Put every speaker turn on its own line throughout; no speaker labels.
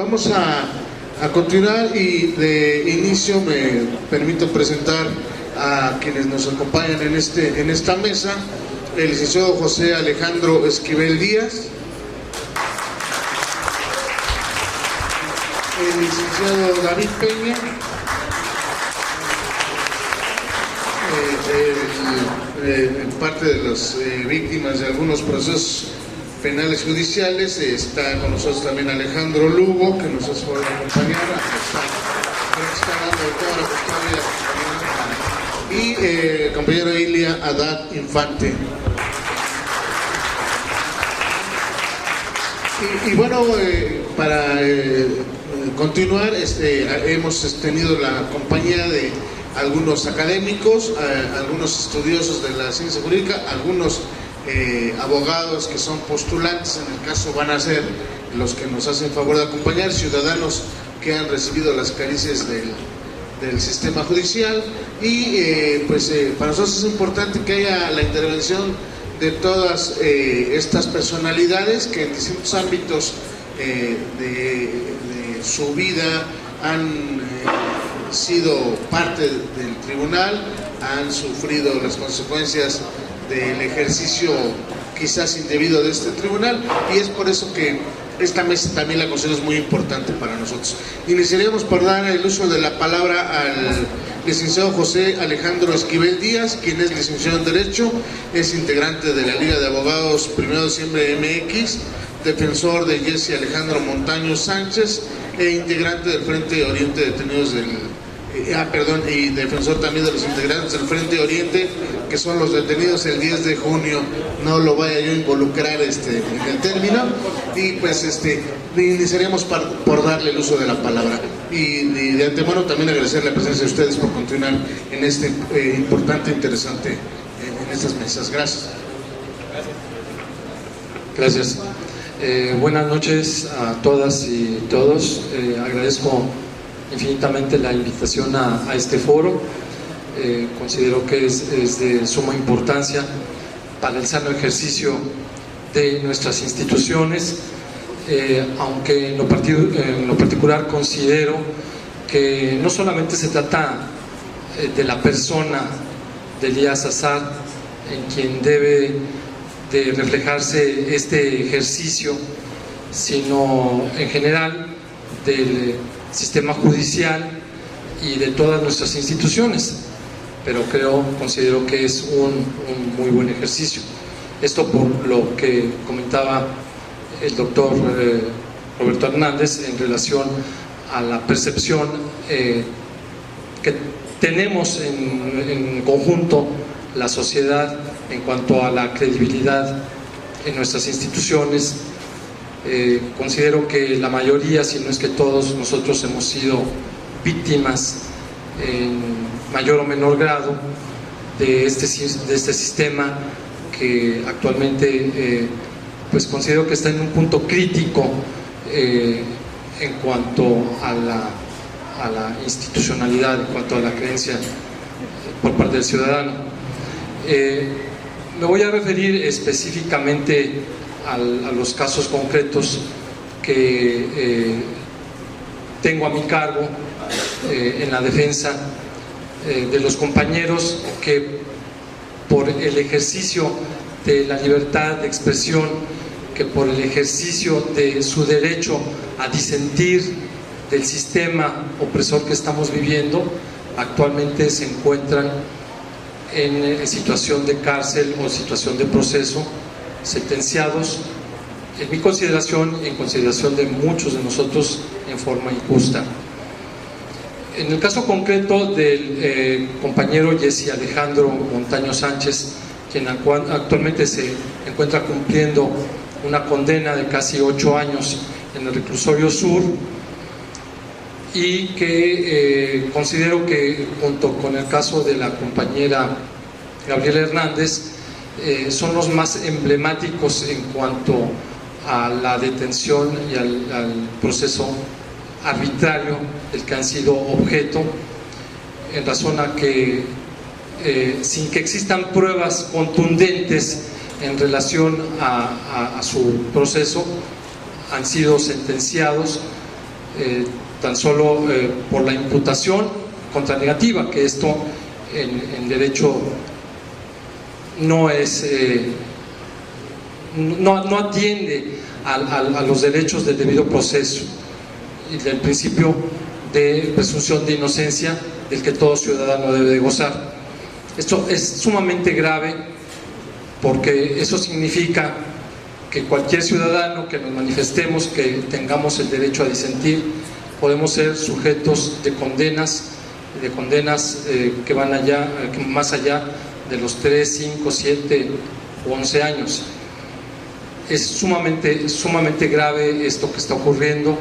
Vamos a continuar y de inicio me permito presentar a quienes nos acompañan en esta mesa: el licenciado José Alejandro Esquivel Díaz, el licenciado David Peña, parte de las víctimas de algunos procesos penales judiciales. Está con nosotros también Alejandro Lugo, que nos hace favor de acompañar, está dando toda la custodia, y el compañero Ilia Haddad Infante. Y bueno, para continuar, hemos tenido la compañía de algunos académicos, algunos estudiosos de la ciencia jurídica, algunos abogados que son postulantes, en el caso van a ser los que nos hacen favor de acompañar, ciudadanos que han recibido las caricias del sistema judicial, y para nosotros es importante que haya la intervención de todas estas personalidades que en distintos ámbitos de su vida han sido parte del tribunal, han sufrido las consecuencias del ejercicio quizás indebido de este tribunal, y es por eso que esta mesa también la considero muy importante para nosotros. Iniciaríamos por dar el uso de la palabra al licenciado José Alejandro Esquivel Díaz, quien es licenciado en Derecho, es integrante de la Liga de Abogados 1 de Diciembre MX, defensor de Jesse Alejandro Montaño Sánchez e integrante del Frente Oriente de Detenidos y defensor también de los integrantes del Frente Oriente, que son los detenidos el 10 de junio, no lo vaya yo a involucrar en el término, y iniciaríamos por darle el uso de la palabra. Y de antemano también agradecer la presencia de ustedes por continuar en este importante, interesante, en estas mesas. Gracias.
Gracias. Buenas noches a todas y todos. Agradezco infinitamente la invitación a este foro. Considero que es de suma importancia para el sano ejercicio de nuestras instituciones, aunque en lo particular considero que no solamente se trata de la persona de Elías Azar en quien debe de reflejarse este ejercicio, sino en general del sistema judicial y de todas nuestras instituciones, pero considero que es un muy buen ejercicio. Esto por lo que comentaba el doctor Roberto Hernández en relación a la percepción que tenemos en conjunto la sociedad en cuanto a la credibilidad en nuestras instituciones. Considero que la mayoría, si no es que todos nosotros, hemos sido víctimas en mayor o menor grado de este sistema que actualmente considero que está en un punto crítico en cuanto a la institucionalidad, en cuanto a la creencia por parte del ciudadano. Me voy a referir específicamente a los casos concretos que tengo a mi cargo en la defensa de los compañeros que, por el ejercicio de la libertad de expresión, que por el ejercicio de su derecho a disentir del sistema opresor que estamos viviendo, actualmente se encuentran en situación de cárcel o situación de proceso, sentenciados, en mi consideración y en consideración de muchos de nosotros, en forma injusta. En el caso concreto del compañero Jesse Alejandro Montaño Sánchez, quien actualmente se encuentra cumpliendo una condena de casi 8 años en el reclusorio sur, y que considero que, junto con el caso de la compañera Gabriela Hernández, son los más emblemáticos en cuanto a la detención y al proceso arbitrario del que han sido objeto, en razón a que sin que existan pruebas contundentes en relación a su proceso, han sido sentenciados tan solo por la imputación contranegativa, que esto en derecho no es, no atiende a los derechos del debido proceso y del principio de presunción de inocencia del que todo ciudadano debe de gozar. Esto es sumamente grave porque eso significa que cualquier ciudadano que nos manifestemos, que tengamos el derecho a disentir, podemos ser sujetos de condenas que van más allá de los 3, 5, 7 o 11 años. Es sumamente grave esto que está ocurriendo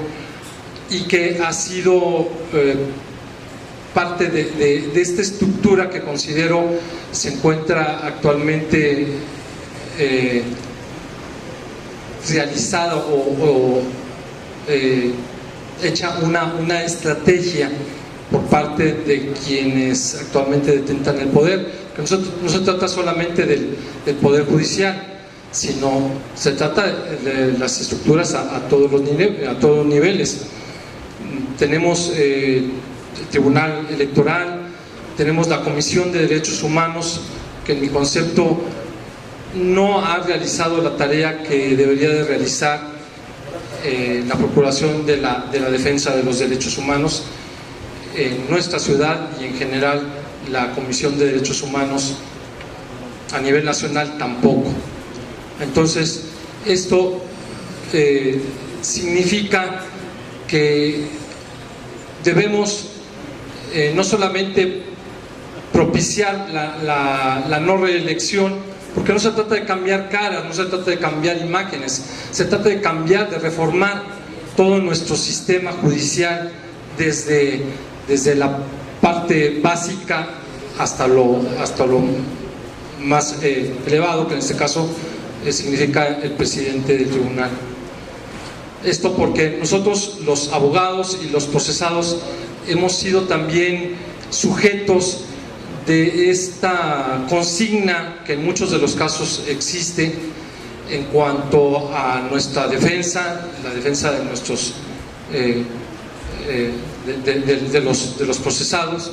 y que ha sido parte de esta estructura que considero se encuentra actualmente realizada o hecha una estrategia por parte de quienes actualmente detentan el poder, que no se trata solamente del Poder Judicial, sino se trata de las estructuras a todos los niveles. Tenemos el Tribunal Electoral, tenemos la Comisión de Derechos Humanos, que en mi concepto no ha realizado la tarea que debería de realizar la Procuración de la Defensa de los Derechos Humanos en nuestra ciudad, y en general la Comisión de Derechos Humanos a nivel nacional tampoco. Entonces, esto significa que debemos no solamente propiciar la no reelección, porque no se trata de cambiar caras, no se trata de cambiar imágenes, se trata de cambiar, de reformar todo nuestro sistema judicial desde la parte básica hasta lo más elevado, que en este caso significa el presidente del tribunal. Esto porque nosotros, los abogados y los procesados, hemos sido también sujetos de esta consigna que en muchos de los casos existe en cuanto a nuestra defensa, la defensa de nuestros de los procesados,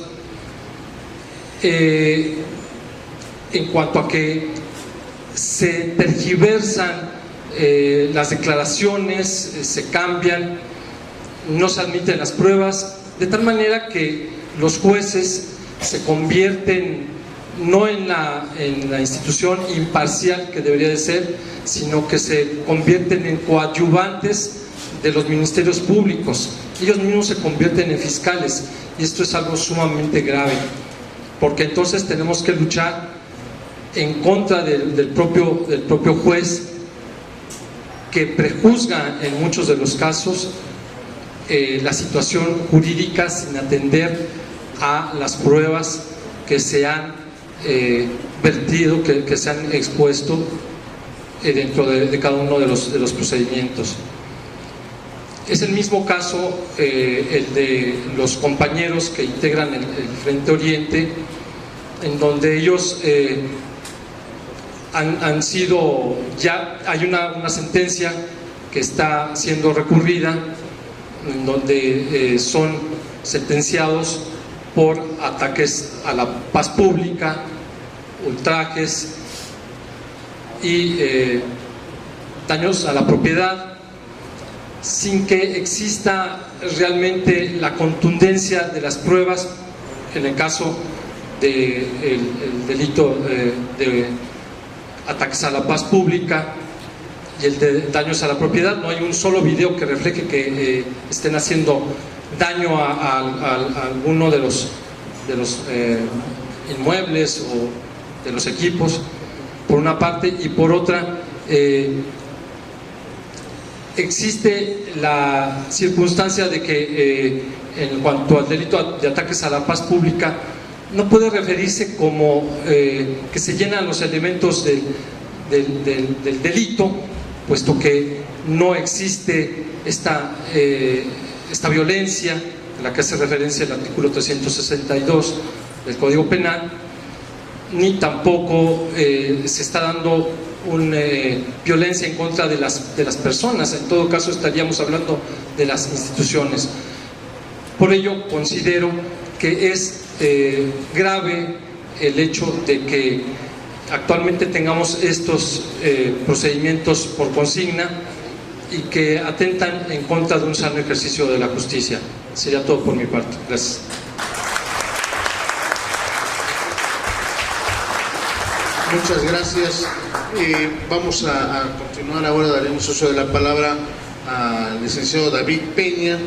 en cuanto a que se tergiversan las declaraciones, se cambian, no se admiten las pruebas, de tal manera que los jueces se convierten no en la institución imparcial que debería de ser, sino que se convierten en coadyuvantes de los ministerios públicos. Ellos mismos se convierten en fiscales, y esto es algo sumamente grave, porque entonces tenemos que luchar en contra del propio juez, que prejuzga en muchos de los casos la situación jurídica sin atender a las pruebas que se han vertido, que se han expuesto dentro de cada uno de los procedimientos. Es el mismo caso el de los compañeros que integran el Frente Oriente, en donde ellos han sido, ya hay una sentencia que está siendo recurrida, en donde son sentenciados por ataques a la paz pública, ultrajes y daños a la propiedad, sin que exista realmente la contundencia de las pruebas. En el caso del delito de ataques a la paz pública y el de daños a la propiedad, no hay un solo video que refleje que estén haciendo daño a alguno de los inmuebles o de los equipos, por una parte, y por otra existe la circunstancia de que en cuanto al delito de ataques a la paz pública no puede referirse como que se llenan los elementos del delito, puesto que no existe esta violencia a la que hace referencia el artículo 362 del Código Penal, ni tampoco se está dando violencia en contra de las personas. En todo caso estaríamos hablando de las instituciones. Por ello considero que es grave el hecho de que actualmente tengamos estos procedimientos por consigna y que atentan en contra de un sano ejercicio de la justicia. Sería todo por mi parte. Gracias.
Muchas gracias. Vamos a continuar ahora. Daremos uso de la palabra al licenciado David Peña.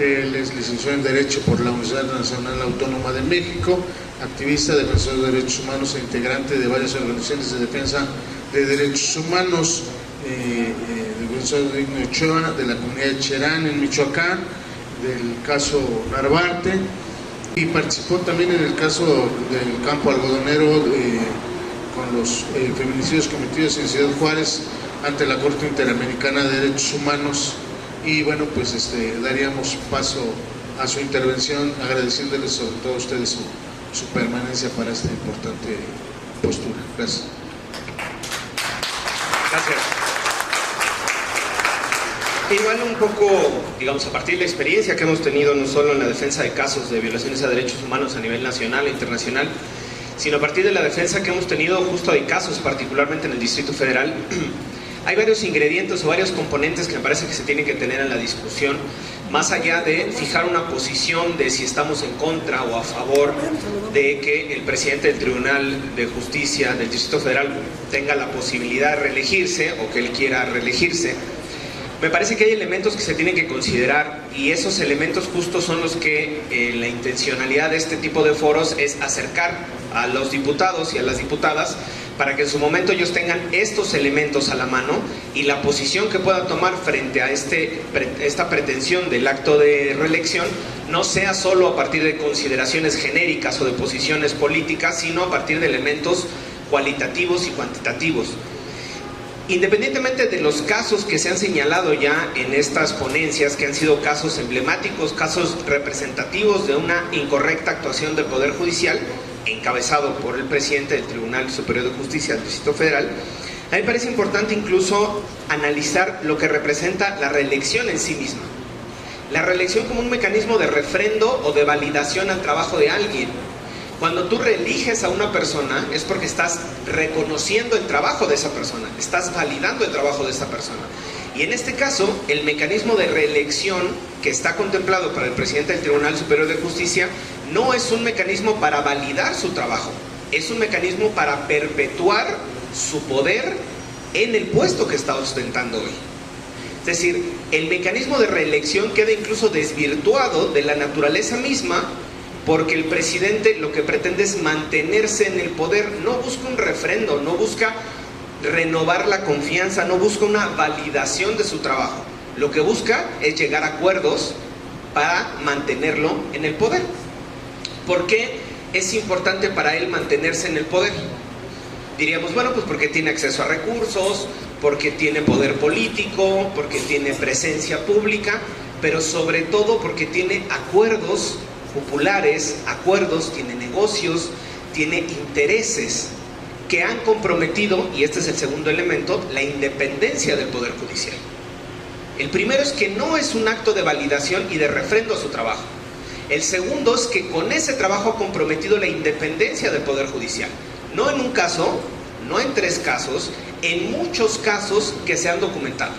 Él es licenciado en Derecho por la Universidad Nacional Autónoma de México, activista, defensor de derechos humanos e integrante de varias organizaciones de defensa de derechos humanos, del profesor Digno Ochoa, de la comunidad de Cherán en Michoacán, del caso Narvarte, y participó también en el caso del campo algodonero con los feminicidios cometidos en Ciudad Juárez ante la Corte Interamericana de Derechos Humanos. Y bueno, pues daríamos paso a su intervención, agradeciéndoles sobre todo a ustedes su permanencia para esta importante postura. Gracias.
Gracias. Igual un poco, digamos, a partir de la experiencia que hemos tenido no solo en la defensa de casos de violaciones a derechos humanos a nivel nacional e internacional, sino a partir de la defensa que hemos tenido justo de casos, particularmente en el Distrito Federal, hay varios ingredientes o varios componentes que me parece que se tienen que tener en la discusión, más allá de fijar una posición de si estamos en contra o a favor de que el presidente del Tribunal de Justicia del Distrito Federal tenga la posibilidad de reelegirse o que él quiera reelegirse. Me parece que hay elementos que se tienen que considerar y esos elementos justos son los que la intencionalidad de este tipo de foros es acercar a los diputados y a las diputadas para que en su momento ellos tengan estos elementos a la mano y la posición que puedan tomar frente a esta pretensión del acto de reelección no sea solo a partir de consideraciones genéricas o de posiciones políticas, sino a partir de elementos cualitativos y cuantitativos. Independientemente de los casos que se han señalado ya en estas ponencias, que han sido casos emblemáticos, casos representativos de una incorrecta actuación del Poder Judicial, encabezado por el presidente del Tribunal Superior de Justicia del Distrito Federal, a mí me parece importante incluso analizar lo que representa la reelección en sí misma. La reelección como un mecanismo de refrendo o de validación al trabajo de alguien. Cuando tú reeliges a una persona es porque estás reconociendo el trabajo de esa persona, estás validando el trabajo de esa persona. Y en este caso, el mecanismo de reelección que está contemplado para el presidente del Tribunal Superior de Justicia no es un mecanismo para validar su trabajo, es un mecanismo para perpetuar su poder en el puesto que está ostentando hoy. Es decir, el mecanismo de reelección queda incluso desvirtuado de la naturaleza misma, porque el presidente lo que pretende es mantenerse en el poder, no busca un refrendo, no busca renovar la confianza, no busca una validación de su trabajo. Lo que busca es llegar a acuerdos para mantenerlo en el poder. ¿Por qué es importante para él mantenerse en el poder? Diríamos, bueno, pues porque tiene acceso a recursos, porque tiene poder político, porque tiene presencia pública, pero sobre todo porque tiene acuerdos populares, tiene negocios, tiene intereses que han comprometido, y este es el segundo elemento, la independencia del Poder Judicial. El primero es que no es un acto de validación y de refrendo a su trabajo. El segundo es que con ese trabajo ha comprometido la independencia del Poder Judicial. No en un caso, no en 3 casos, en muchos casos que se han documentado.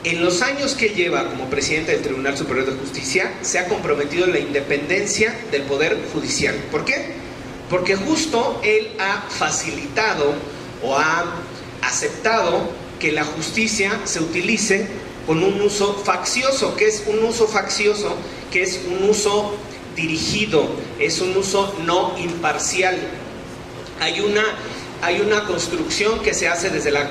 En los años que lleva como presidente del Tribunal Superior de Justicia, se ha comprometido la independencia del Poder Judicial. ¿Por qué? Porque justo él ha facilitado o ha aceptado que la justicia se utilice con un uso faccioso. ¿Qué es un uso faccioso? Que es un uso dirigido, es un uso no imparcial. Hay una construcción que se hace desde la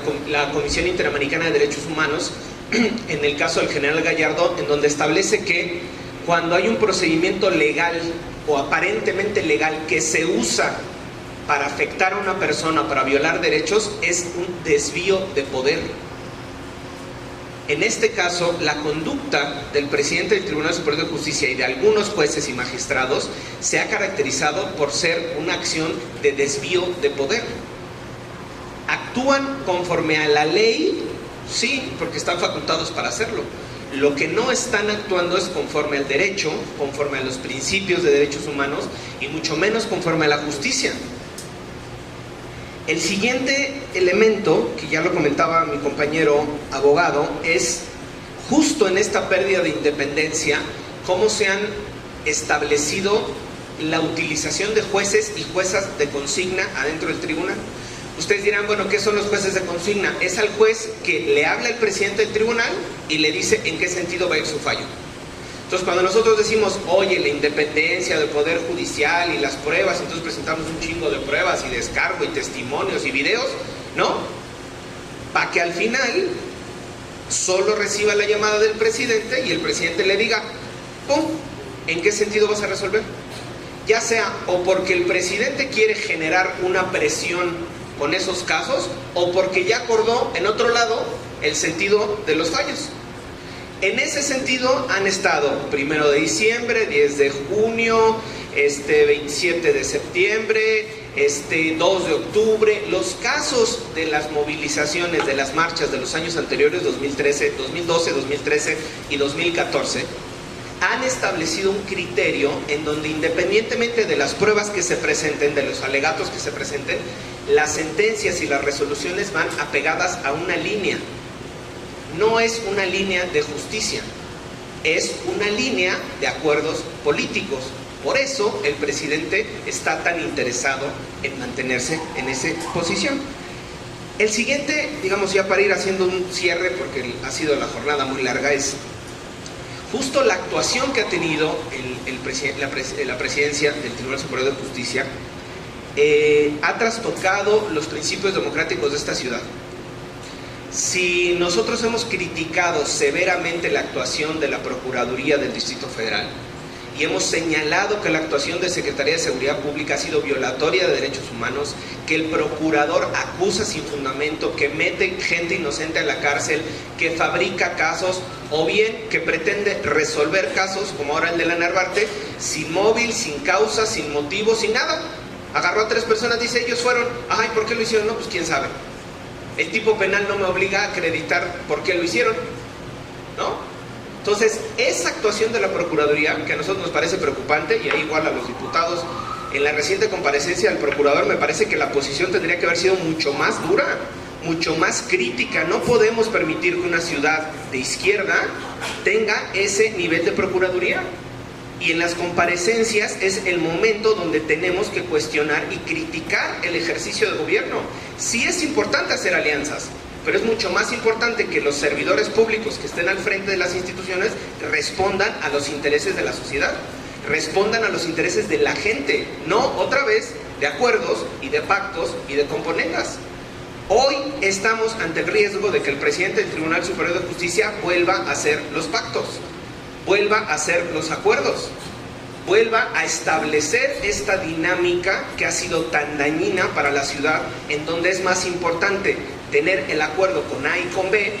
Comisión Interamericana de Derechos Humanos, en el caso del general Gallardo, en donde establece que cuando hay un procedimiento legal o aparentemente legal que se usa para afectar a una persona, para violar derechos, es un desvío de poder. En este caso, la conducta del presidente del Tribunal Superior de Justicia y de algunos jueces y magistrados se ha caracterizado por ser una acción de desvío de poder. ¿Actúan conforme a la ley? Sí, porque están facultados para hacerlo. Lo que no están actuando es conforme al derecho, conforme a los principios de derechos humanos y mucho menos conforme a la justicia. El siguiente elemento, que ya lo comentaba mi compañero abogado, es justo en esta pérdida de independencia, cómo se han establecido la utilización de jueces y juezas de consigna adentro del tribunal. Ustedes dirán, bueno, ¿qué son los jueces de consigna? Es al juez que le habla el presidente del tribunal y le dice en qué sentido va a ir su fallo. Entonces, cuando nosotros decimos, oye, la independencia del Poder Judicial y las pruebas, entonces presentamos un chingo de pruebas y descargo y testimonios y videos, ¿no? Para que al final solo reciba la llamada del presidente y el presidente le diga, ¡pum!, ¿en qué sentido vas a resolver? Ya sea o porque el presidente quiere generar una presión con esos casos, o porque ya acordó en otro lado el sentido de los fallos. En ese sentido han estado 1 de diciembre, 10 de junio, 27 de septiembre, 2 de octubre, los casos de las movilizaciones, de las marchas de los años anteriores, 2013, 2012, 2013 y 2014, han establecido un criterio en donde, independientemente de las pruebas que se presenten, de los alegatos que se presenten, las sentencias y las resoluciones van apegadas a una línea. No es una línea de justicia, es una línea de acuerdos políticos. Por eso el presidente está tan interesado en mantenerse en esa posición. El siguiente, digamos, ya para ir haciendo un cierre, porque ha sido la jornada muy larga, es justo la actuación que ha tenido la presidencia del Tribunal Superior de Justicia. Ha trastocado los principios democráticos de esta ciudad. Si nosotros hemos criticado severamente la actuación de la Procuraduría del Distrito Federal y hemos señalado que la actuación de Secretaría de Seguridad Pública ha sido violatoria de derechos humanos, que el procurador acusa sin fundamento, que mete gente inocente a la cárcel, que fabrica casos, o bien que pretende resolver casos, como ahora el de la Narvarte, sin móvil, sin causa, sin motivo, sin nada. Agarró a 3 personas, dice, ellos fueron. Ay, ¿por qué lo hicieron? No, pues quién sabe. El tipo penal no me obliga a acreditar por qué lo hicieron, ¿no? Entonces, esa actuación de la Procuraduría, que a nosotros nos parece preocupante, y ahí igual a los diputados, en la reciente comparecencia del Procurador, me parece que la posición tendría que haber sido mucho más dura, mucho más crítica. No podemos permitir que una ciudad de izquierda tenga ese nivel de Procuraduría. Y en las comparecencias es el momento donde tenemos que cuestionar y criticar el ejercicio de gobierno. Sí es importante hacer alianzas, pero es mucho más importante que los servidores públicos que estén al frente de las instituciones respondan a los intereses de la sociedad, respondan a los intereses de la gente, no otra vez de acuerdos y de pactos y de componendas. Hoy estamos ante el riesgo de que el presidente del Tribunal Superior de Justicia vuelva a hacer los pactos, vuelva a hacer los acuerdos, vuelva a establecer esta dinámica que ha sido tan dañina para la ciudad, en donde es más importante tener el acuerdo con A y con B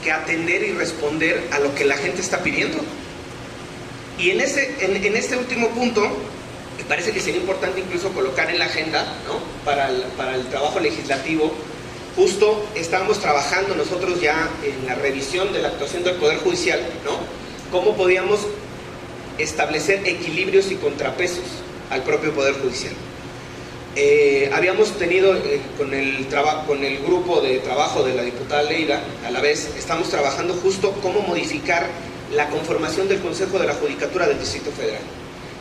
que atender y responder a lo que la gente está pidiendo. Y en este último punto, me parece que sería importante incluso colocar en la agenda, ¿no?, para el trabajo legislativo. Justo estamos trabajando nosotros ya en la revisión de la actuación del Poder Judicial, ¿no?, cómo podíamos establecer equilibrios y contrapesos al propio Poder Judicial. Habíamos tenido con el grupo de trabajo de la diputada Leira, a la vez estamos trabajando justo cómo modificar la conformación del Consejo de la Judicatura del Distrito Federal.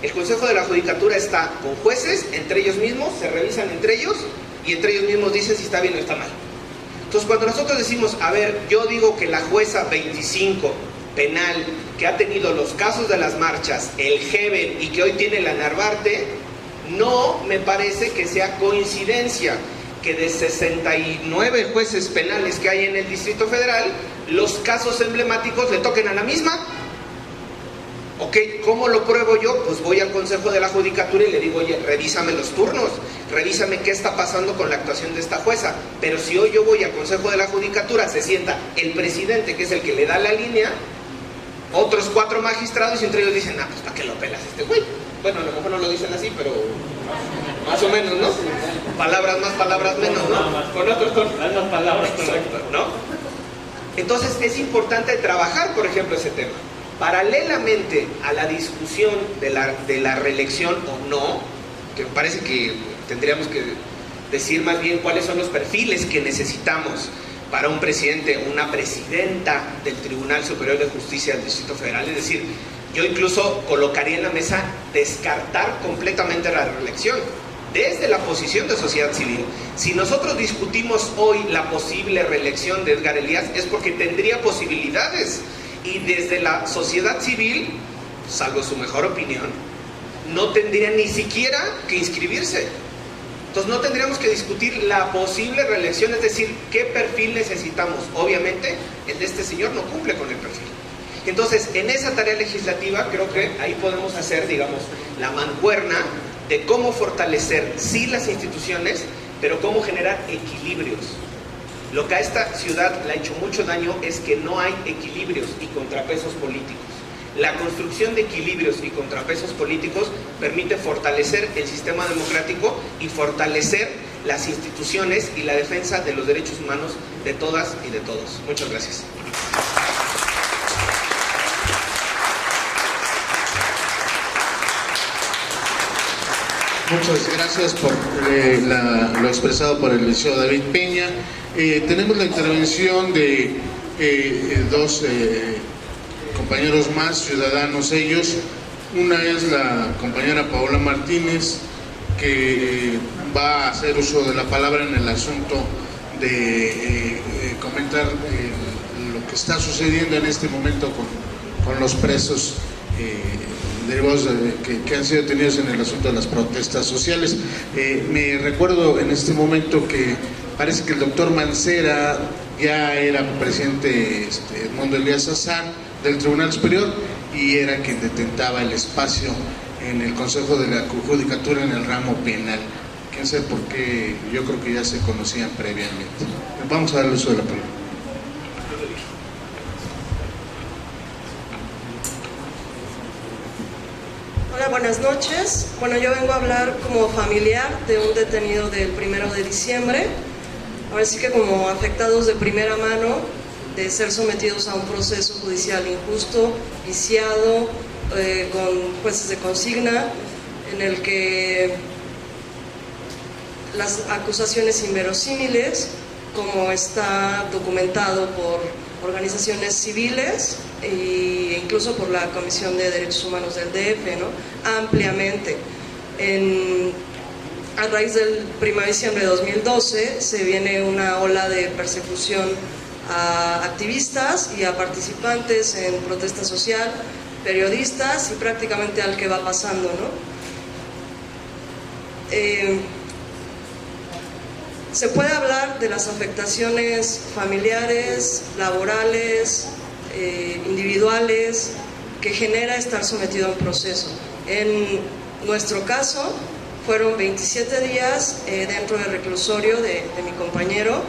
El Consejo de la Judicatura está con jueces, entre ellos mismos, se revisan entre ellos y entre ellos mismos dicen si está bien o está mal. Entonces, cuando nosotros decimos, a ver, yo digo que la jueza 25 penal, que ha tenido los casos de las marchas, el Heber y que hoy tiene la Narvarte, no me parece que sea coincidencia que de 69 jueces penales que hay en el Distrito Federal, los casos emblemáticos le toquen a la misma. Ok, ¿cómo lo pruebo yo? Pues voy al Consejo de la Judicatura y le digo, oye, revísame los turnos, revísame qué está pasando con la actuación de esta jueza. Pero si hoy yo voy al Consejo de la Judicatura, se sienta el presidente, que es el que le da la línea, otros 4 magistrados, y entre ellos dicen, pues ¿para qué lo pelas este güey? Bueno, a lo mejor no lo dicen así, pero Más o menos, ¿no? Palabras más, palabras menos, ¿no? Con las palabras, correcto, ¿no? Entonces es importante trabajar, por ejemplo, ese tema. Paralelamente a la discusión de la reelección o no, que me parece que tendríamos que decir más bien cuáles son los perfiles que necesitamos para un presidente o una presidenta del Tribunal Superior de Justicia del Distrito Federal. Es decir, yo incluso colocaría en la mesa descartar completamente la reelección desde la posición de sociedad civil. Si nosotros discutimos hoy la posible reelección de Edgar Elías es porque tendría posibilidades, y desde la sociedad civil, salvo su mejor opinión, no tendría ni siquiera que inscribirse. Entonces no tendríamos que discutir la posible reelección, es decir, qué perfil necesitamos. Obviamente el de este señor no cumple con el perfil. Entonces en esa tarea legislativa creo que ahí podemos hacer, digamos, la mancuerna de cómo fortalecer sí las instituciones, pero cómo generar equilibrios. Lo que a esta ciudad le ha hecho mucho daño es que no hay equilibrios y contrapesos políticos. La construcción de equilibrios y contrapesos políticos permite fortalecer el sistema democrático y fortalecer las instituciones y la defensa de los derechos humanos de todas y de todos. Muchas gracias.
Muchas gracias por lo expresado por el licenciado David Peña. Tenemos la intervención de dos compañeros más, ciudadanos ellos. Una es la compañera Paola Martínez, que va a hacer uso de la palabra en el asunto de comentar lo que está sucediendo en este momento con los presos derivados que han sido detenidos en el asunto de las protestas sociales. Me recuerdo en este momento que parece que el doctor Mancera ya era presidente Edmundo Elías Azar del Tribunal Superior y era quien detentaba el espacio en el Consejo de la Judicatura en el ramo penal. Quién sabe por qué, yo creo que ya se conocían previamente. Vamos a darle uso de la palabra.
Hola, buenas noches. Bueno, yo vengo a hablar como familiar de un detenido del 1 de diciembre. Ahora sí que como afectados de primera mano de ser sometidos a un proceso judicial injusto, viciado, con jueces de consigna, en el que las acusaciones inverosímiles, como está documentado por organizaciones civiles e incluso por la Comisión de Derechos Humanos del DF, ¿no? Ampliamente. A raíz del 1 de diciembre de 2012 se viene una ola de persecución a activistas y a participantes en protesta social, periodistas y prácticamente al que va pasando, ¿no? Se puede hablar de las afectaciones familiares, laborales, individuales que genera estar sometido a un proceso. En nuestro caso fueron 27 días dentro del reclusorio de mi compañero,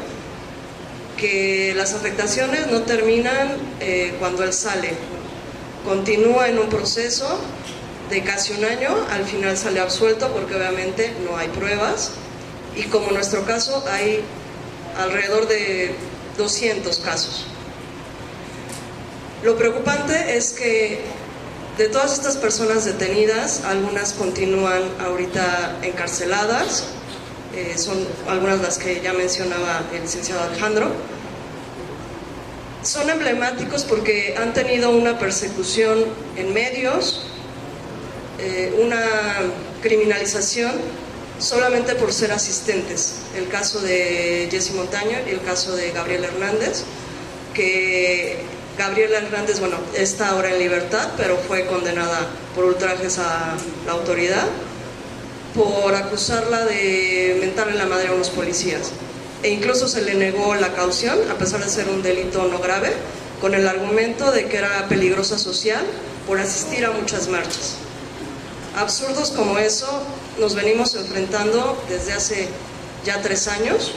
que las afectaciones no terminan cuando él sale, continúa en un proceso de casi un año, al final sale absuelto porque obviamente no hay pruebas. Y como en nuestro caso hay alrededor de 200 casos. Lo preocupante es que de todas estas personas detenidas, algunas continúan ahorita encarceladas, son algunas las que ya mencionaba el licenciado Alejandro. Son emblemáticos porque han tenido una persecución en medios, una criminalización solamente por ser asistentes. El caso de Jessy Montaño y el caso de Gabriela Hernández, que Gabriela Hernández, bueno, está ahora en libertad, pero fue condenada por ultrajes a la autoridad por acusarla de mentarle la madre a unos policías. E incluso se le negó la caución, a pesar de ser un delito no grave, con el argumento de que era peligrosa social por asistir a muchas marchas. Absurdos como eso nos venimos enfrentando desde hace ya 3 años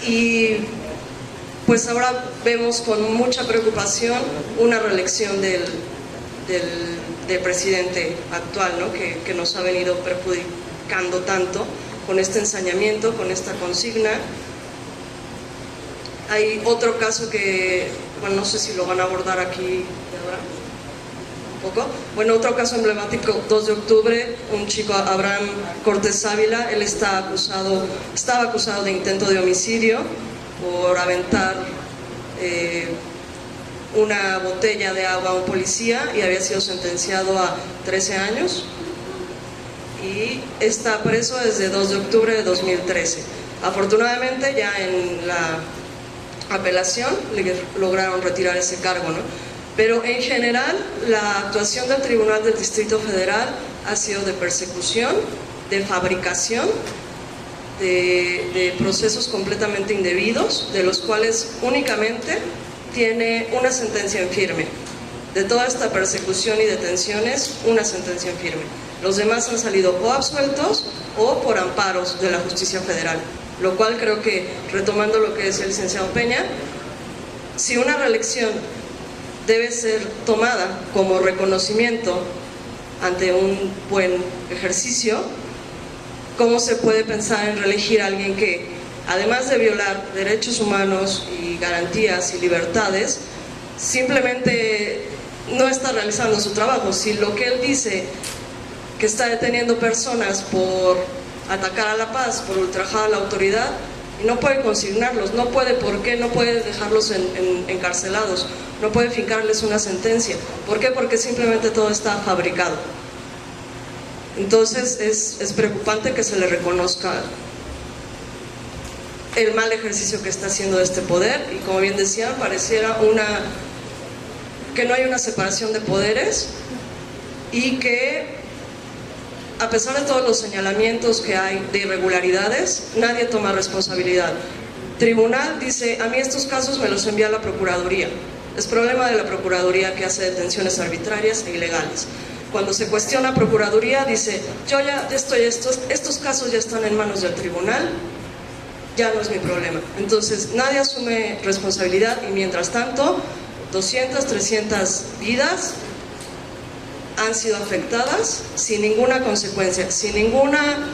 y pues ahora vemos con mucha preocupación una reelección del del presidente actual, ¿no? que nos ha venido perjudicando tanto con este ensañamiento, con esta consigna. Hay otro caso que, bueno, no sé si lo van a abordar aquí ahora, un poco. Bueno, otro caso emblemático, 2 de octubre, un chico, Abraham Cortés Ávila, él estaba acusado de intento de homicidio por aventar una botella de agua a un policía y había sido sentenciado a 13 años y está preso desde 2 de octubre de 2013. Afortunadamente ya en la apelación lograron retirar ese cargo, ¿no? Pero en general la actuación del Tribunal del Distrito Federal ha sido de persecución, de fabricación, de procesos completamente indebidos, de los cuales únicamente tiene una sentencia en firme. De toda esta persecución y detenciones, una sentencia en firme. Los demás han salido o absueltos o por amparos de la justicia federal. Lo cual creo que, retomando lo que decía el licenciado Peña, si una reelección debe ser tomada como reconocimiento ante un buen ejercicio, ¿cómo se puede pensar en reelegir a alguien que, además de violar derechos humanos y garantías y libertades, simplemente no está realizando su trabajo? Si lo que él dice, que está deteniendo personas por atacar a la paz, por ultrajar a la autoridad, y no puede consignarlos, no puede, ¿por qué? No puede dejarlos encarcelados, no puede fincarles una sentencia. ¿Por qué? Porque simplemente todo está fabricado. Entonces es preocupante que se le reconozca el mal ejercicio que está haciendo este poder, y como bien decían, pareciera que no hay una separación de poderes y que, a pesar de todos los señalamientos que hay de irregularidades, nadie toma responsabilidad. Tribunal dice, a mí estos casos me los envía la Procuraduría. Es problema de la Procuraduría que hace detenciones arbitrarias e ilegales. Cuando se cuestiona Procuraduría, dice, yo ya estos casos ya están en manos del tribunal, ya no es mi problema. Entonces, nadie asume responsabilidad y mientras tanto, 200, 300 vidas han sido afectadas sin ninguna consecuencia, sin ninguna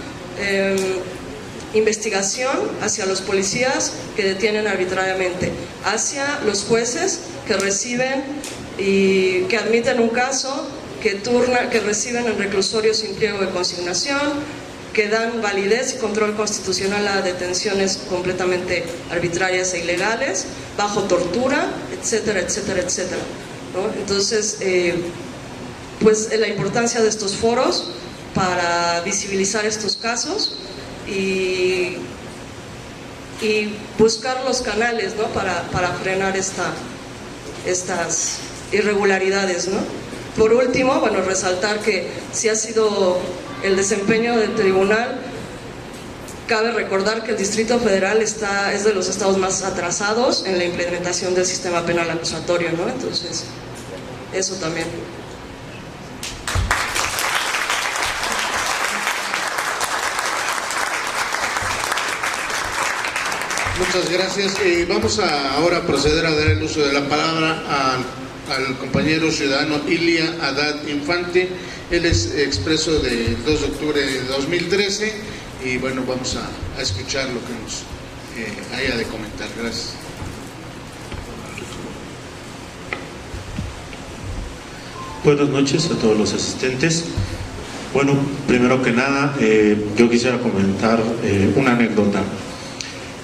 investigación hacia los policías que detienen arbitrariamente, hacia los jueces que reciben y que admiten un caso, que reciben en reclusorio sin pliego de consignación, que dan validez y control constitucional a detenciones completamente arbitrarias e ilegales, bajo tortura, etcétera, etcétera, etcétera, ¿no? Entonces, pues la importancia de estos foros para visibilizar estos casos y buscar los canales, ¿no? para frenar estas irregularidades, ¿no? Por último, bueno, resaltar que si ha sido el desempeño del tribunal, cabe recordar que el Distrito Federal es de los estados más atrasados en la implementación del sistema penal acusatorio, ¿no? Entonces, eso también.
Muchas gracias. Vamos ahora a proceder a dar el uso de la palabra al compañero ciudadano Ilia Haddad Infante. Él es expreso del 2 de octubre de 2013 y bueno, vamos a escuchar lo que nos haya de comentar. Gracias.
Buenas noches a todos los asistentes. Bueno, primero que nada, yo quisiera comentar una anécdota.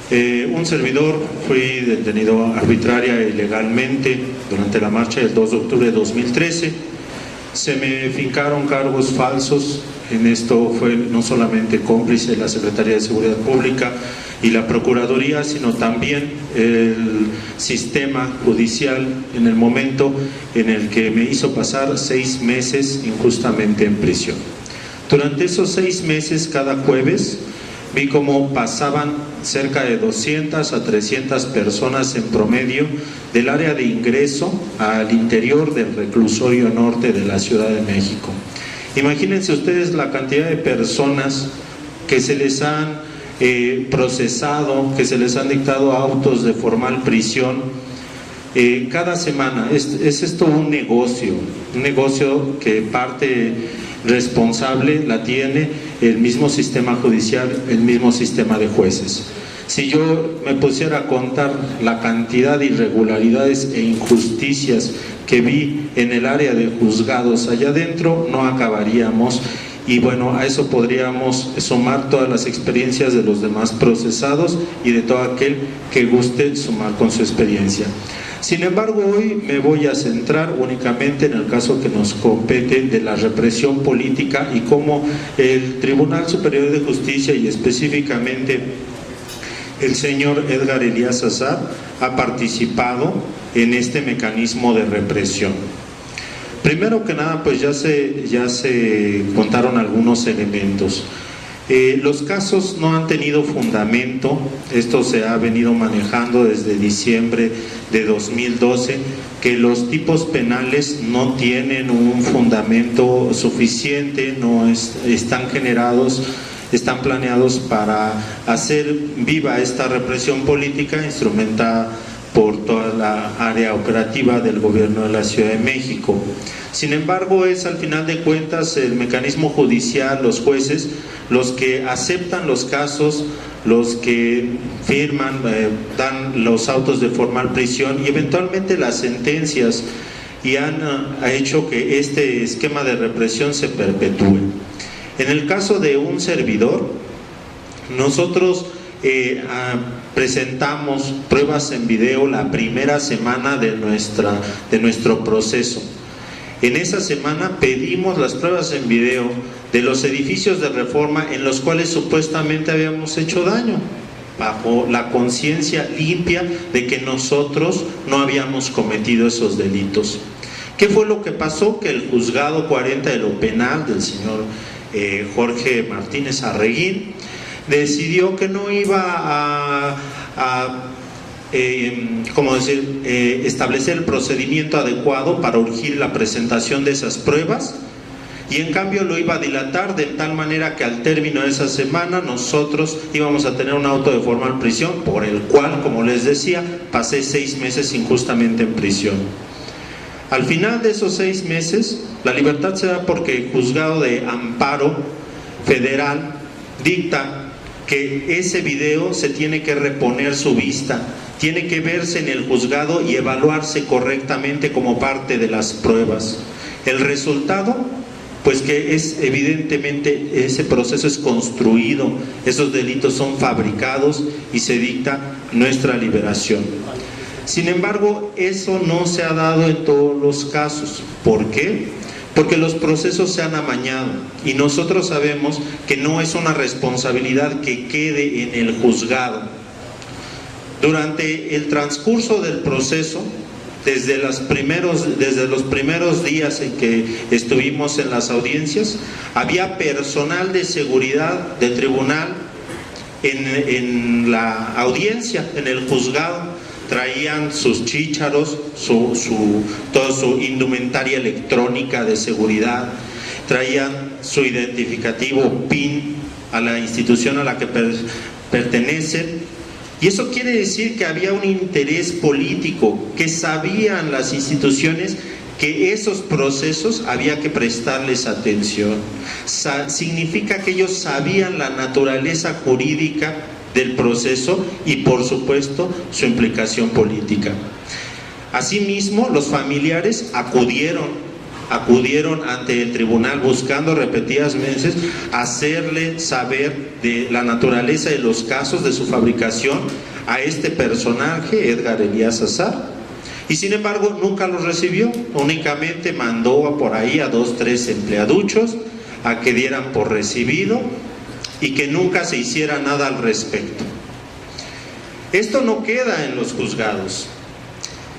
Un servidor fui detenido arbitraria e ilegalmente durante la marcha del 2 de octubre de 2013. Se me fincaron cargos falsos. En esto fue no solamente cómplice la Secretaría de Seguridad Pública y la Procuraduría, sino también el sistema judicial en el momento en el que me hizo pasar 6 meses injustamente en prisión. Durante esos 6 meses, cada jueves, vi cómo pasaban cerca de 200 a 300 personas en promedio del área de ingreso al interior del reclusorio norte de la Ciudad de México. Imagínense ustedes la cantidad de personas que se les han procesado, que se les han dictado autos de formal prisión cada semana. Es esto un negocio que parte responsable la tiene el mismo sistema judicial, el mismo sistema de jueces. Si yo me pusiera a contar la cantidad de irregularidades e injusticias que vi en el área de juzgados allá adentro, no acabaríamos. Y bueno, a eso podríamos sumar todas las experiencias de los demás procesados y de todo aquel que guste sumar con su experiencia. Sin embargo, hoy me voy a centrar únicamente en el caso que nos compete de la represión política y cómo el Tribunal Superior de Justicia y específicamente el señor Edgar Elías Azar ha participado en este mecanismo de represión. Primero que nada, pues ya se contaron algunos elementos. Los casos no han tenido fundamento. Esto se ha venido manejando desde diciembre de 2012, que los tipos penales no tienen un fundamento suficiente, no están generados, están planeados para hacer viva esta represión política instrumentada por toda la área operativa del gobierno de la Ciudad de México. Sin embargo, es al final de cuentas el mecanismo judicial, los jueces, los que aceptan los casos, los que firman, dan los autos de formal prisión y eventualmente las sentencias, y ha hecho que este esquema de represión se perpetúe. En el caso de un servidor, nosotros presentamos pruebas en video la primera semana de nuestro proceso. En esa semana pedimos las pruebas en video de los edificios de Reforma en los cuales supuestamente habíamos hecho daño, bajo la conciencia limpia de que nosotros no habíamos cometido esos delitos. ¿Qué fue lo que pasó? Que el juzgado 40 de lo penal del señor Jorge Martínez Arreguín decidió que no iba establecer el procedimiento adecuado para urgir la presentación de esas pruebas, y en cambio lo iba a dilatar de tal manera que al término de esa semana nosotros íbamos a tener un auto de formal prisión, por el cual, como les decía, pasé 6 meses injustamente en prisión. Al final de esos 6 meses, la libertad se da porque el juzgado de amparo federal dicta que ese video se tiene que reponer su vista, tiene que verse en el juzgado y evaluarse correctamente como parte de las pruebas. El resultado, pues que es evidentemente ese proceso es construido, esos delitos son fabricados y se dicta nuestra liberación. Sin embargo, eso no se ha dado en todos los casos. ¿Por qué? Porque los procesos se han amañado y nosotros sabemos que no es una responsabilidad que quede en el juzgado. Durante el transcurso del proceso, desde los primeros días en que estuvimos en las audiencias, había personal de seguridad del tribunal en la audiencia, en el juzgado. Traían sus chícharos, toda su indumentaria electrónica de seguridad, traían su identificativo PIN a la institución a la que pertenecen, y eso quiere decir que había un interés político, que sabían las instituciones que esos procesos había que prestarles atención. Significa que ellos sabían la naturaleza jurídica del proceso y por supuesto su implicación política. Asimismo, los familiares acudieron ante el tribunal buscando repetidas veces hacerle saber de la naturaleza de los casos de su fabricación a este personaje, Edgar Elías Azar, y sin embargo nunca los recibió, únicamente mandó por ahí a 2 o 3 empleaduchos a que dieran por recibido y que nunca se hiciera nada al respecto. Esto no queda en los juzgados.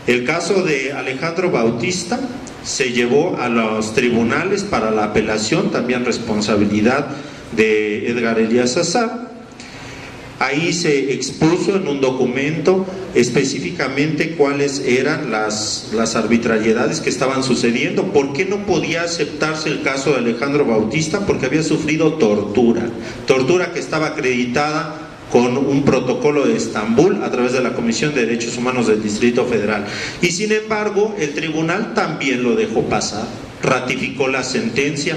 El caso de Alejandro Bautista se llevó a los tribunales para la apelación, también responsabilidad de Edgar Elías Azar. Ahí se expuso en un documento específicamente cuáles eran las arbitrariedades que estaban sucediendo. ¿Por qué no podía aceptarse el caso de Alejandro Bautista? Porque había sufrido tortura que estaba acreditada con un protocolo de Estambul a través de la Comisión de Derechos Humanos del Distrito Federal. Y sin embargo, el tribunal también lo dejó pasar, ratificó la sentencia.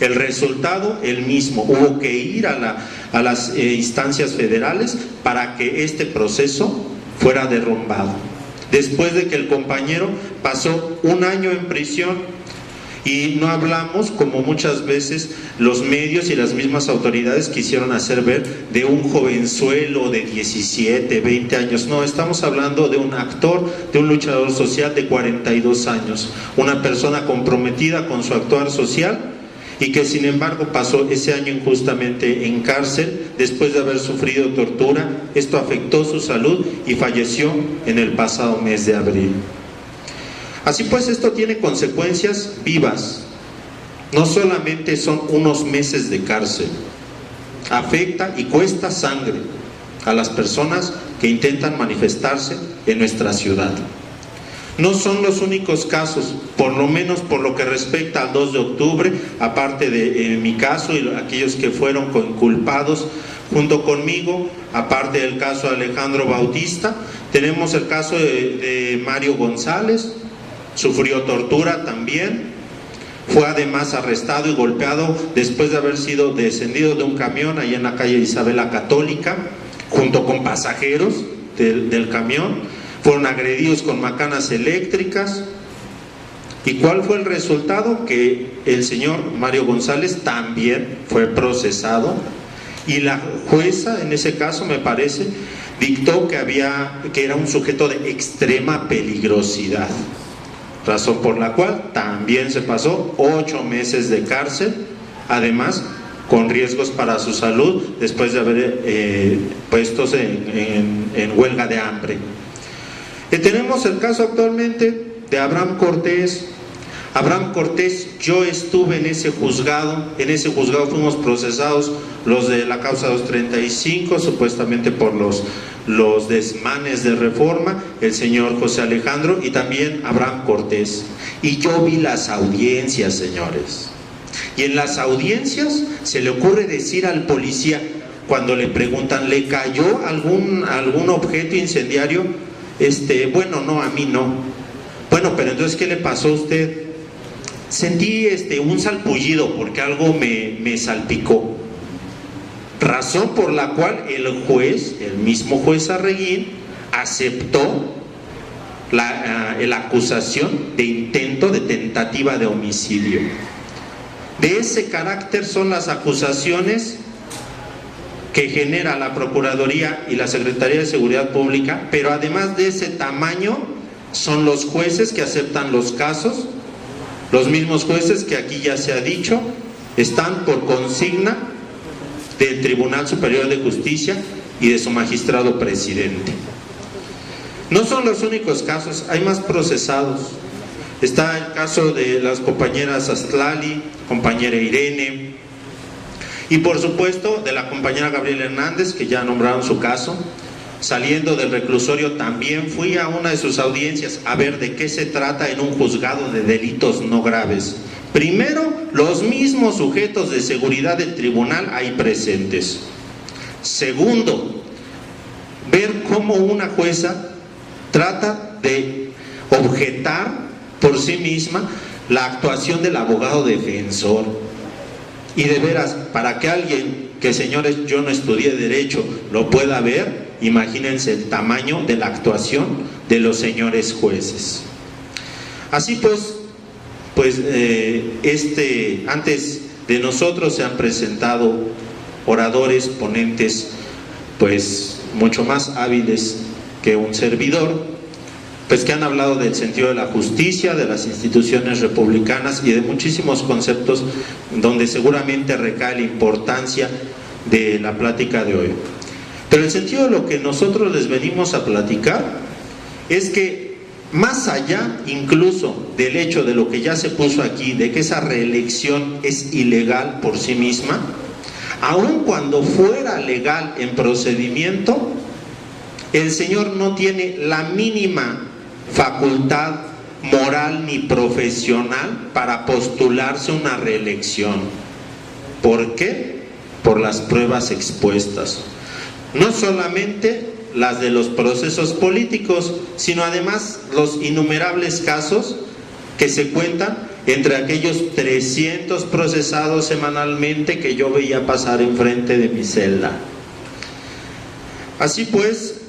El resultado, el mismo, hubo que ir a las instancias federales para que este proceso fuera derrumbado. Después de que el compañero pasó 1 año en prisión. Y no hablamos, como muchas veces los medios y las mismas autoridades quisieron hacer ver, de un jovenzuelo de 17, 20 años. No, estamos hablando de un actor, de un luchador social de 42 años. Una persona comprometida con su actuar social y que sin embargo pasó ese año injustamente en cárcel después de haber sufrido tortura. Esto afectó su salud y falleció en el pasado mes de abril. Así pues, esto tiene consecuencias vivas. No solamente son unos meses de cárcel, afecta y cuesta sangre a las personas que intentan manifestarse en nuestra ciudad. No son los únicos casos, por lo menos por lo que respecta al 2 de octubre, aparte de mi caso y aquellos que fueron inculpados junto conmigo, aparte del caso de Alejandro Bautista, tenemos el caso de Mario González. Sufrió tortura también, fue además arrestado y golpeado después de haber sido descendido de un camión allá en la calle Isabela Católica, junto con pasajeros del camión, fueron agredidos con macanas eléctricas. ¿Y cuál fue el resultado? Que el señor Mario González también fue procesado y la jueza, en ese caso me parece, dictó que era un sujeto de extrema peligrosidad. Razón por la cual también se pasó 8 meses de cárcel, además con riesgos para su salud después de haber puestos en huelga de hambre. Tenemos el caso actualmente de Abraham Cortés. Abraham Cortés, yo estuve en ese juzgado fuimos procesados los de la causa 235, supuestamente por los desmanes de Reforma, el señor José Alejandro y también Abraham Cortés. Y yo vi las audiencias, señores. Y en las audiencias se le ocurre decir al policía, cuando le preguntan, ¿le cayó algún objeto incendiario? Bueno, no, a mí no. Bueno, pero entonces, ¿qué le pasó a usted? Sentí un salpullido porque algo me salpicó. Razón por la cual el mismo juez Arreguín, aceptó la acusación de intento de tentativa de homicidio. De ese carácter son las acusaciones que genera la Procuraduría y la Secretaría de Seguridad Pública, pero además de ese tamaño son los jueces que aceptan los casos, los mismos jueces que aquí ya se ha dicho, están por consigna del Tribunal Superior de Justicia y de su magistrado presidente. No son los únicos casos, hay más procesados. Está el caso de las compañeras Astlali, compañera Irene, y por supuesto de la compañera Gabriela Hernández, que ya nombraron su caso. Saliendo del reclusorio también fui a una de sus audiencias a ver de qué se trata en un juzgado de delitos no graves. Primero, los mismos sujetos de seguridad del tribunal ahí presentes. Segundo, ver cómo una jueza trata de objetar por sí misma la actuación del abogado defensor. Y de veras, para que alguien que, señores, yo no estudié Derecho, lo pueda ver, imagínense el tamaño de la actuación de los señores jueces. Así pues, antes de nosotros se han presentado oradores, ponentes, pues mucho más hábiles que un servidor, pues que han hablado del sentido de la justicia, de las instituciones republicanas y de muchísimos conceptos donde seguramente recae la importancia de la plática de hoy. Pero el sentido de lo que nosotros les venimos a platicar es que más allá incluso del hecho de lo que ya se puso aquí, de que esa reelección es ilegal por sí misma, aun cuando fuera legal en procedimiento, el señor no tiene la mínima facultad moral ni profesional para postularse una reelección. ¿Por qué? Por las pruebas expuestas. no solamente las de los procesos políticos, sino además los innumerables casos que se cuentan entre aquellos 300 procesados semanalmente que yo veía pasar enfrente de mi celda. Así pues,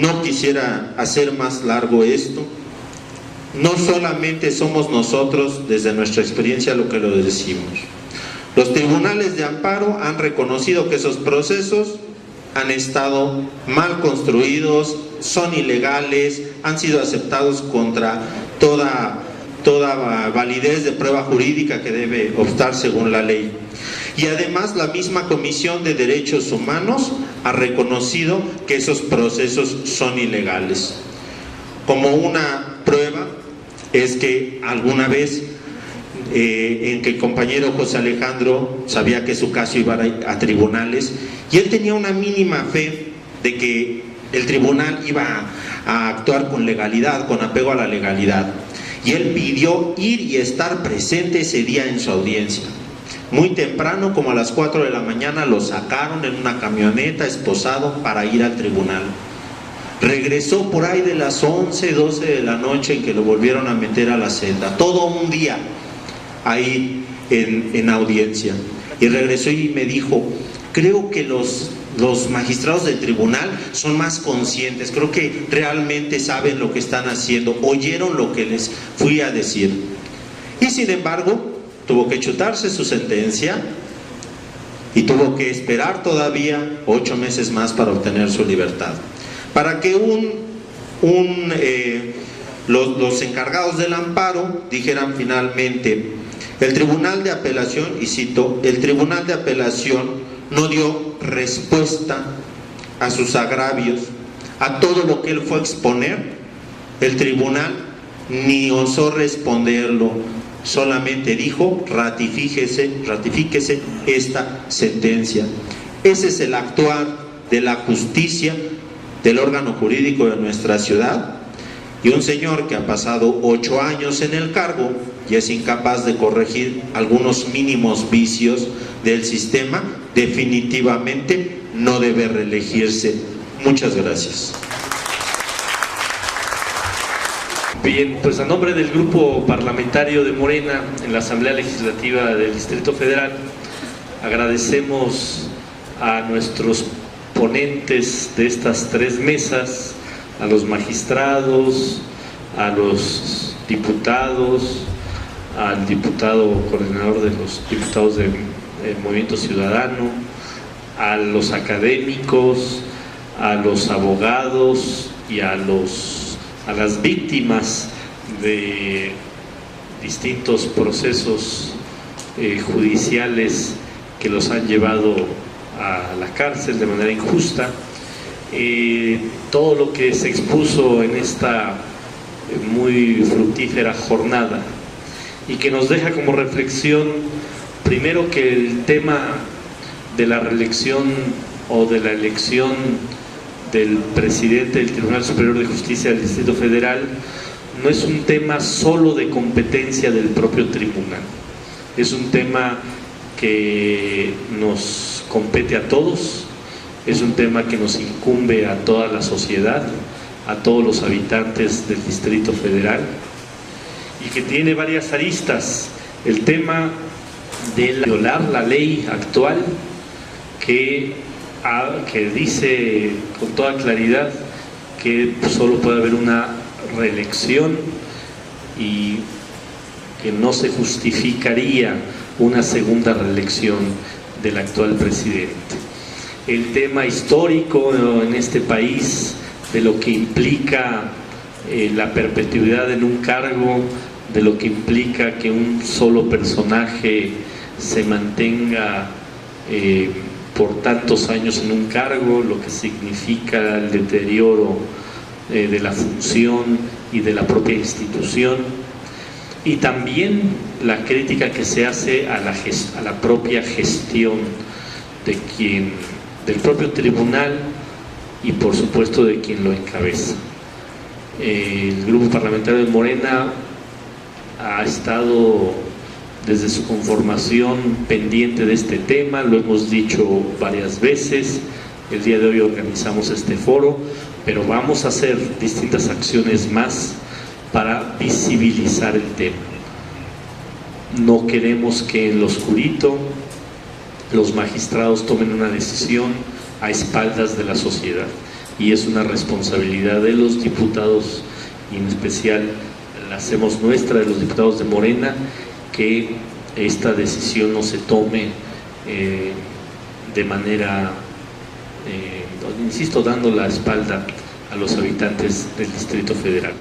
no quisiera hacer más largo esto. No solamente somos nosotros, desde nuestra experiencia, lo que lo decimos. Los tribunales de amparo han reconocido que esos procesos han estado mal construidos, son ilegales, han sido aceptados contra toda validez de prueba jurídica que debe obstar según la ley. Y además la misma Comisión de Derechos Humanos ha reconocido que esos procesos son ilegales. Como una prueba es que alguna vez en que el compañero José Alejandro sabía que su caso iba a tribunales y él tenía una mínima fe de que el tribunal iba a actuar con legalidad, con apego a la legalidad, y él pidió ir y estar presente ese día en su audiencia. Muy temprano, como a las 4 de la mañana, lo sacaron en una camioneta esposado para ir al tribunal. Regresó por ahí de las 11, 12 de la noche en que lo volvieron a meter a la celda, todo un día ahí en audiencia, y regresó y me dijo: creo que los magistrados del tribunal son más conscientes, creo que realmente saben lo que están haciendo, oyeron lo que les fui a decir. Y sin embargo tuvo que chutarse su sentencia y tuvo que esperar todavía 8 meses más para obtener su libertad, para que los encargados del amparo dijeran finalmente: el Tribunal de Apelación, y cito, el Tribunal de Apelación no dio respuesta a sus agravios, a todo lo que él fue a exponer. El tribunal ni osó responderlo, solamente dijo: ratifíquese esta sentencia. Ese es el actuar de la justicia, del órgano jurídico de nuestra ciudad. Y un señor que ha pasado 8 años en el cargo y es incapaz de corregir algunos mínimos vicios del sistema, definitivamente no debe reelegirse. Muchas gracias.
Bien, pues a nombre del Grupo Parlamentario de Morena en la Asamblea Legislativa del Distrito Federal, agradecemos a nuestros ponentes de estas 3 mesas, a los magistrados, a los diputados, al diputado coordinador de los diputados del Movimiento Ciudadano, a los académicos, a los abogados y a las víctimas de distintos procesos judiciales que los han llevado a la cárcel de manera injusta. Todo lo que se expuso en esta muy fructífera jornada, y que nos deja como reflexión, primero, que el tema de la reelección o de la elección del presidente del Tribunal Superior de Justicia del Distrito Federal no es un tema solo de competencia del propio tribunal, es un tema que nos compete a todos, es un tema que nos incumbe a toda la sociedad, a todos los habitantes del Distrito Federal, y que tiene varias aristas. El tema de violar la ley actual que dice con toda claridad que solo puede haber una reelección y que no se justificaría una segunda reelección del actual presidente. El tema histórico en este país de lo que implica la perpetuidad en un cargo, de lo que implica que un solo personaje se mantenga por tantos años en un cargo, lo que significa el deterioro de la función y de la propia institución, y también la crítica que se hace a la propia gestión del propio tribunal y por supuesto de quien lo encabeza. El Grupo Parlamentario de Morena ha estado desde su conformación pendiente de este tema, lo hemos dicho varias veces, el día de hoy organizamos este foro, pero vamos a hacer distintas acciones más para visibilizar el tema. No queremos que en lo oscurito los magistrados tomen una decisión a espaldas de la sociedad, y es una responsabilidad de los diputados, y en especial la hacemos nuestra, de los diputados de Morena, que esta decisión no se tome de manera, insisto, dando la espalda a los habitantes del Distrito Federal.